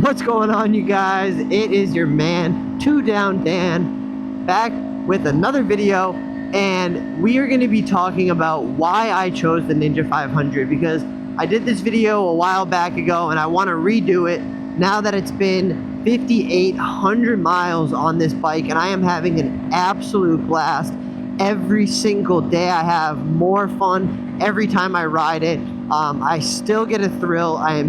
What's going on, you guys? It is your man, Two Down Dan, back with another video, and we are going to be talking about why I chose the Ninja 500, because I did this video a while back ago and I want to redo it now that it's been 5,800 miles on this bike, and I am having an absolute blast. Every single day I have more fun every time I ride it. I still get a thrill. I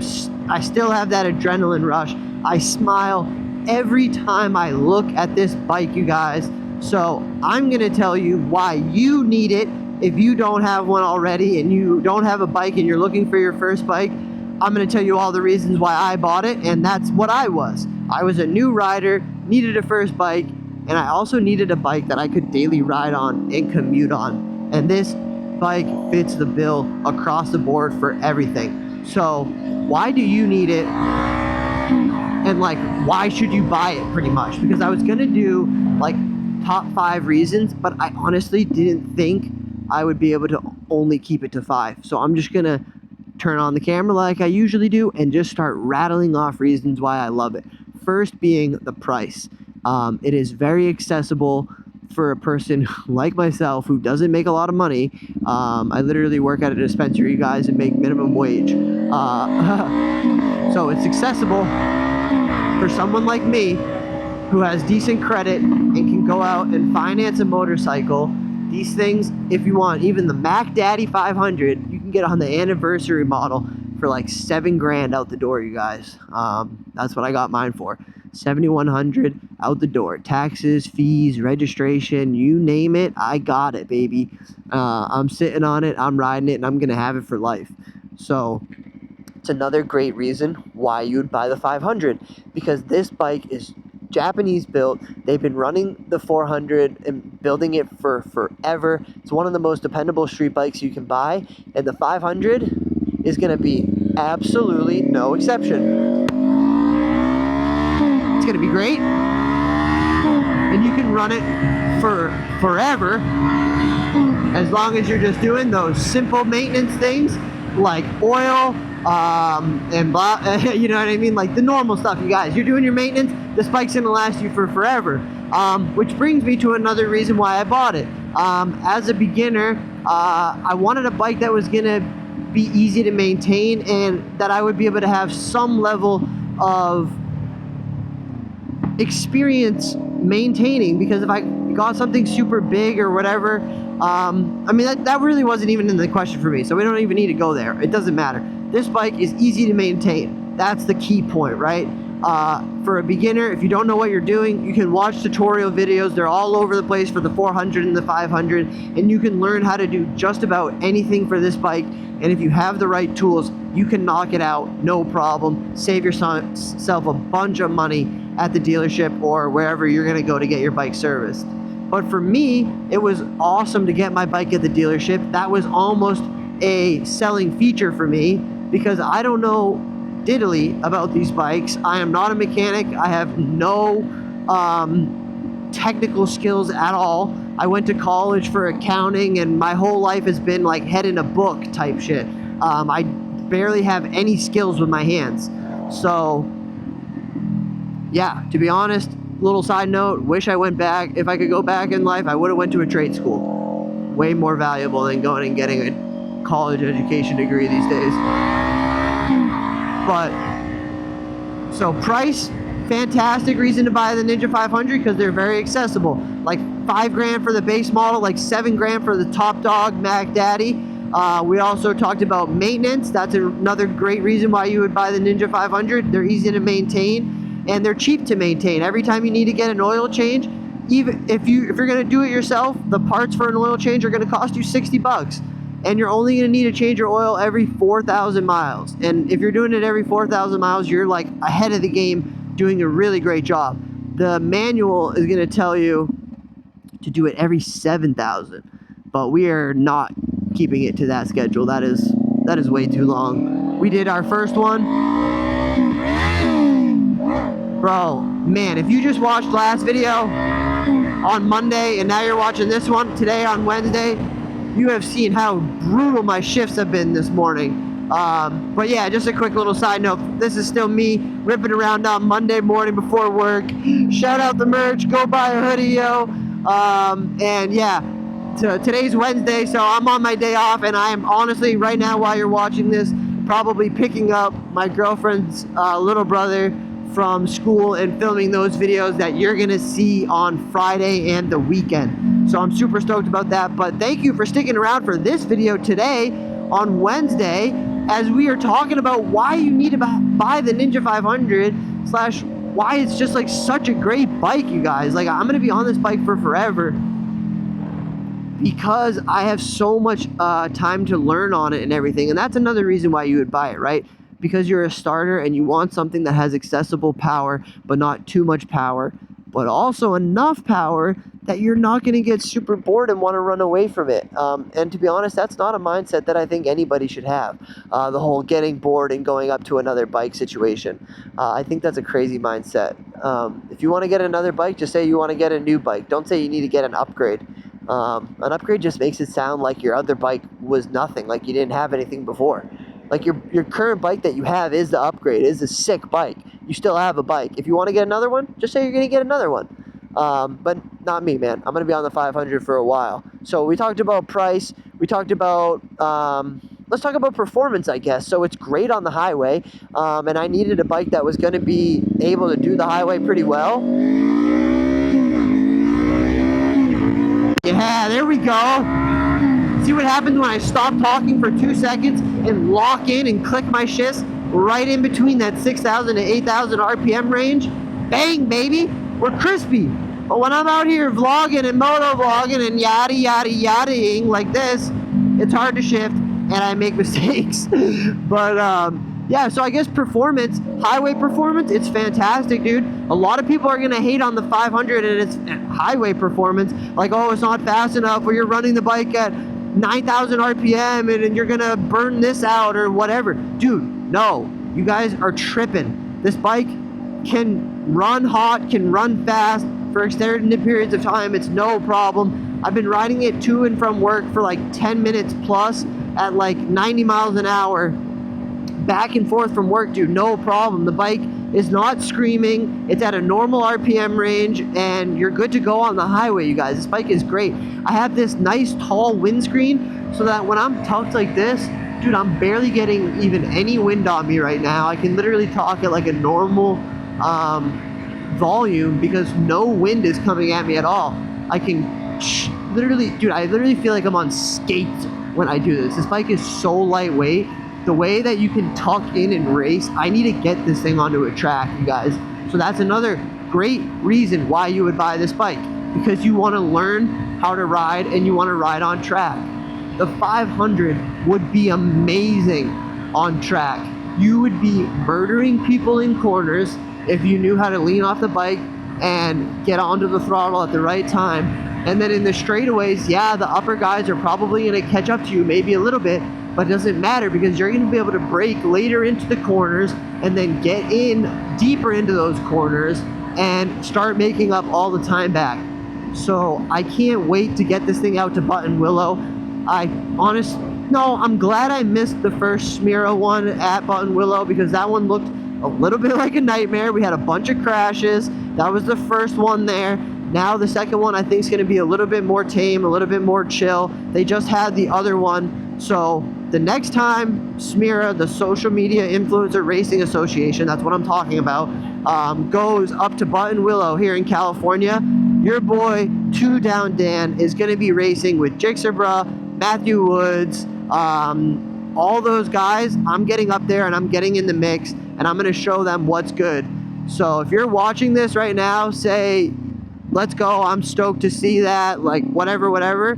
still have that adrenaline rush. I smile every time I look at this bike, you guys. So I'm gonna tell you why you need it. If you don't have one already and you don't have a bike and you're looking for your first bike, I'm gonna tell you all the reasons why I bought it, and that's what I was. I was a new rider, needed a first bike, and I also needed a bike that I could daily ride on and commute on. And this bike fits the bill across the board for everything. So why do you need it? And like, why should you buy it, pretty much? Because I was gonna do like top 5 reasons, but I honestly didn't think I would be able to only keep it to 5. So I'm just gonna turn on the camera like I usually do and just start rattling off reasons why I love it. First being the price. It is very accessible for a person like myself who doesn't make a lot of money. I literally work at a dispensary, you guys, and make minimum wage. So it's accessible for someone like me who has decent credit and can go out and finance a motorcycle. These things, if you want, even the Mac Daddy 500, you can get on the anniversary model for like $7 grand out the door, you guys. That's what I got mine for. $7,100 out the door. Taxes, fees, registration, you name it, I got it, baby. I'm sitting on it, I'm riding it, and I'm gonna have it for life. So it's another great reason why you would buy the 500, because this bike is Japanese built. They've been running the 400 and building it for forever. It's one of the most dependable street bikes you can buy, and the 500 is gonna be absolutely no exception. It's gonna be great, and you can run it for forever as long as you're just doing those simple maintenance things like oil and blah, you know what I mean, like the normal stuff. You guys, you're doing your maintenance, this bike's gonna last you for forever. Which brings me to another reason why I bought it. As a beginner, I wanted a bike that was gonna be easy to maintain and that I would be able to have some level of experience maintaining, because if I got something super big or whatever, I mean, that really wasn't even in the question for me, so we don't even need to go there. It doesn't matter. This bike is easy to maintain. That's the key point, right? For a beginner, if you don't know what you're doing, you can watch tutorial videos. They're all over the place for the 400 and the 500, and you can learn how to do just about anything for this bike. And if you have the right tools, you can knock it out, no problem. Save yourself a bunch of money at the dealership or wherever you're gonna go to get your bike serviced. But for me, it was awesome to get my bike at the dealership. That was almost a selling feature for me, because I don't know diddly about these bikes. I am not a mechanic. I have no technical skills at all. I went to college for accounting, and my whole life has been like head in a book type shit. I barely have any skills with my hands. So yeah, to be honest, little side note, wish I went back. If I could go back in life, I would have went to a trade school. Way more valuable than going and getting a college education degree these days. But so price, fantastic reason to buy the Ninja 500, because they're very accessible. Like $5 grand for the base model, like $7 grand for the top dog Mac Daddy. We also talked about maintenance. That's another great reason why you would buy the Ninja 500. They're easy to maintain and they're cheap to maintain. Every time you need to get an oil change, even if you're gonna do it yourself, the parts for an oil change are gonna cost you 60 bucks. And you're only gonna need to change your oil every 4,000 miles. And if you're doing it every 4,000 miles, you're like ahead of the game, doing a really great job. The manual is gonna tell you to do it every 7,000, but we are not keeping it to that schedule. That is way too long. We did our first one. Bro, man, if you just watched last video on Monday and now you're watching this one today on Wednesday, you have seen how brutal my shifts have been this morning. But yeah, just a quick little side note. This is still me ripping around on Monday morning before work. Shout out the merch. Go buy a hoodie, yo. And yeah, today's Wednesday, so I'm on my day off, and I am honestly, right now while you're watching this, probably picking up my girlfriend's little brother from school and filming those videos that you're gonna see on Friday and the weekend. So I'm super stoked about that. But thank you for sticking around for this video today on Wednesday, as we are talking about why you need to buy the Ninja 500 / why it's just like such a great bike, you guys. Like, I'm gonna be on this bike for forever because I have so much time to learn on it and everything. And that's another reason why you would buy it, right? Because you're a starter and you want something that has accessible power, but not too much power, but also enough power that you're not going to get super bored and want to run away from it. And to be honest, that's not a mindset that I think anybody should have. The whole getting bored and going up to another bike situation. I think that's a crazy mindset. If you want to get another bike, just say you want to get a new bike. Don't say you need to get an upgrade. An upgrade just makes it sound like your other bike was nothing, like you didn't have anything before. Like your current bike that you have is the upgrade, is a sick bike. You still have a bike. If you want to get another one, just say you're going to get another one. But not me, man. I'm going to be on the 500 for a while. So we talked about price. We talked about, let's talk about performance, I guess. So it's great on the highway. And I needed a bike that was going to be able to do the highway pretty well. Yeah, there we go. See what happens when I stop talking for 2 seconds and lock in and click my shifts right in between that 6,000 to 8,000 RPM range? Bang, baby! We're crispy. But when I'm out here vlogging and moto vlogging and yada yada yadaing like this, it's hard to shift and I make mistakes. But yeah, so I guess performance, highway performance, it's fantastic, dude. A lot of people are gonna hate on the 500 and its highway performance, like, oh, it's not fast enough, or you're running the bike at 9,000 RPM and you're gonna burn this out or whatever. Dude, no, you guys are tripping. This bike can run hot, can run fast for extended periods of time. It's no problem. I've been riding it to and from work for like 10 minutes plus at like 90 miles an hour, back and forth from work, dude, no problem. The bike is not screaming. It's at a normal RPM range and you're good to go on the highway, you guys. This bike is great. I have this nice tall windscreen so that when I'm tucked like this, dude, I'm barely getting even any wind on me right now. I can literally talk at like a normal volume because no wind is coming at me at all. I can literally, dude, I literally feel like I'm on skates when I do this. This bike is so lightweight. The way that you can tuck in and race, I need to get this thing onto a track, you guys. So that's another great reason why you would buy this bike, because you want to learn how to ride and you want to ride on track. The 500 would be amazing on track. You would be murdering people in corners if you knew how to lean off the bike and get onto the throttle at the right time. And then in the straightaways, yeah, the upper guys are probably going to catch up to you maybe a little bit, but it doesn't matter because you're going to be able to brake later into the corners and then get in deeper into those corners and start making up all the time back. So I can't wait to get this thing out to Button Willow. I'm glad I missed the first Smira one at Button Willow because that one looked a little bit like a nightmare. We had a bunch of crashes. That was the first one there. Now the second one I think is going to be a little bit more tame, a little bit more chill. They just had the other one. So the next time Smira, the Social Media Influencer Racing Association, that's what I'm talking about, goes up to Button Willow here in California, your boy, 2 Down Dan, is going to be racing with Jixabra, Matthew Woods, all those guys. I'm getting up there and I'm getting in the mix and I'm going to show them what's good. So if you're watching this right now, say, let's go, I'm stoked to see that, like whatever,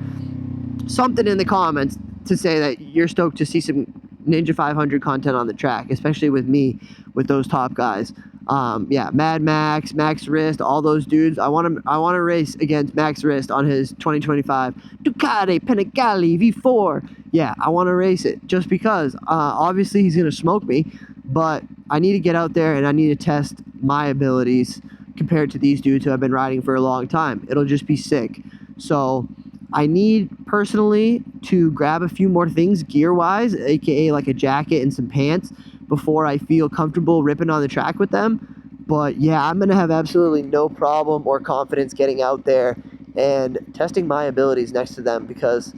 something in the comments to say that you're stoked to see some Ninja 500 content on the track, especially with me, with those top guys. Yeah, Mad Max, Max Wrist, all those dudes. I want to race against Max Wrist on his 2025 Ducati Panigale V4. Yeah, I want to race it just because. Obviously, he's gonna smoke me, but I need to get out there and I need to test my abilities compared to these dudes who have been riding for a long time. It'll just be sick. So I need personally to grab a few more things gear-wise, aka like a jacket and some pants, before I feel comfortable ripping on the track with them. But yeah, I'm gonna have absolutely no problem or confidence getting out there and testing my abilities next to them, because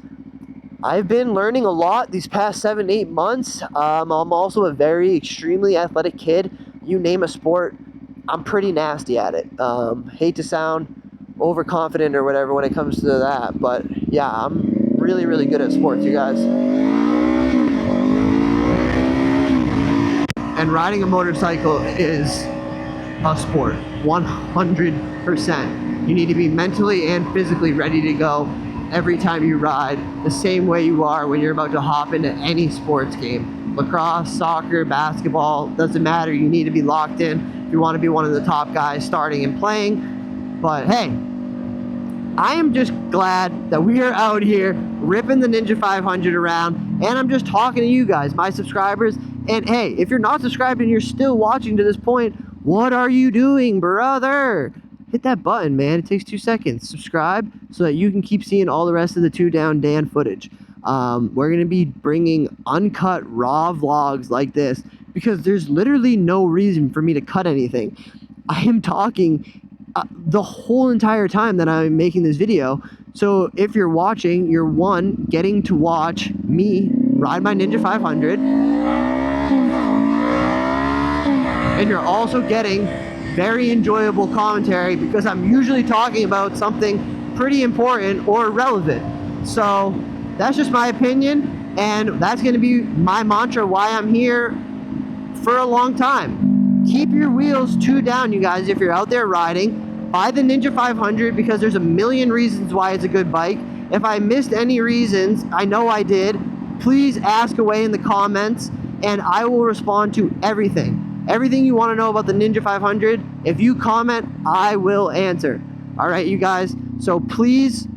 I've been learning a lot these past 7-8 months. I'm also a very extremely athletic kid. You name a sport, I'm pretty nasty at it. Hate to sound overconfident or whatever when it comes to that, but yeah, I'm really, really good at sports, you guys. And riding a motorcycle is a sport, 100%. You need to be mentally and physically ready to go every time you ride, the same way you are when you're about to hop into any sports game. Lacrosse, soccer, basketball, doesn't matter. You need to be locked in if you want to be one of the top guys starting and playing. But hey, I am just glad that we are out here ripping the Ninja 500 around, and I'm just talking to you guys, my subscribers. And hey, if you're not subscribed and you're still watching to this point, what are you doing, brother? Hit that button, man. It takes 2 seconds. Subscribe so that you can keep seeing all the rest of the Two Down Dan footage. We're going to be bringing uncut, raw vlogs like this because there's literally no reason for me to cut anything. I am talking the whole entire time that I'm making this video. So if you're watching, you're one, getting to watch me ride my Ninja 500, and you're also getting very enjoyable commentary because I'm usually talking about something pretty important or relevant. So that's just my opinion, and that's going to be my mantra why I'm here for a long time. Keep your wheels two down, you guys, if you're out there riding. Buy the Ninja 500 because there's a million reasons why it's a good bike. If I missed any reasons, I know I did, please ask away in the comments and I will respond to everything. Everything you want to know about the Ninja 500, if you comment, I will answer. All right, you guys. So please,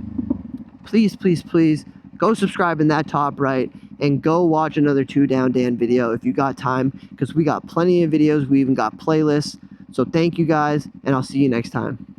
please, please, please go subscribe in that top right and go watch another Two Down Dan video if you got time, because we got plenty of videos. We even got playlists. So thank you guys, and I'll see you next time.